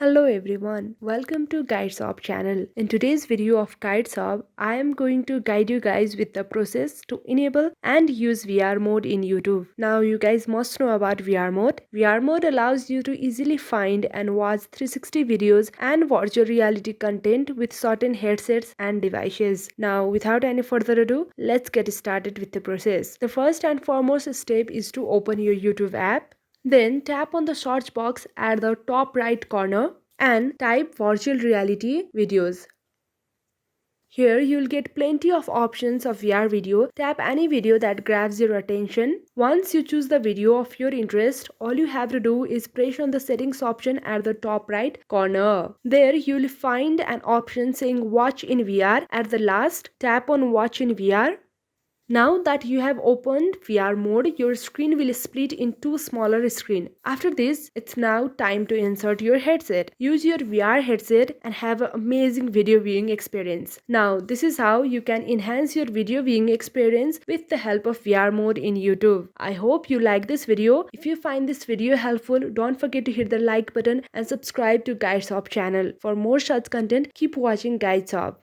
Hello everyone, welcome to GuideShop channel. In today's video of GuideShop, I am going to guide you guys with the process to enable and use VR mode in YouTube. Now you guys must know about VR mode. VR mode allows you to easily find and watch 360 videos and virtual reality content with certain headsets and devices. Now without any further ado, let's get started with the process. The first and foremost step is to open your YouTube app. Then tap on the search box at the top right corner and type virtual reality videos. Here you'll get plenty of options of VR video. Tap any video that grabs your attention. Once you choose the video of your interest, all you have to do is press on the settings option at the top right corner. There you'll find an option saying watch in VR. At the last, tap on watch in VR. Now that you have opened VR mode, your screen will split in two smaller screens. After this, it's now time to insert your headset. Use your VR headset and have an amazing video viewing experience. Now, this is how you can enhance your video viewing experience with the help of VR mode in YouTube. I hope you like this video. If you find this video helpful, don't forget to hit the like button and subscribe to GuideShop channel. For more such content, keep watching GuideShop.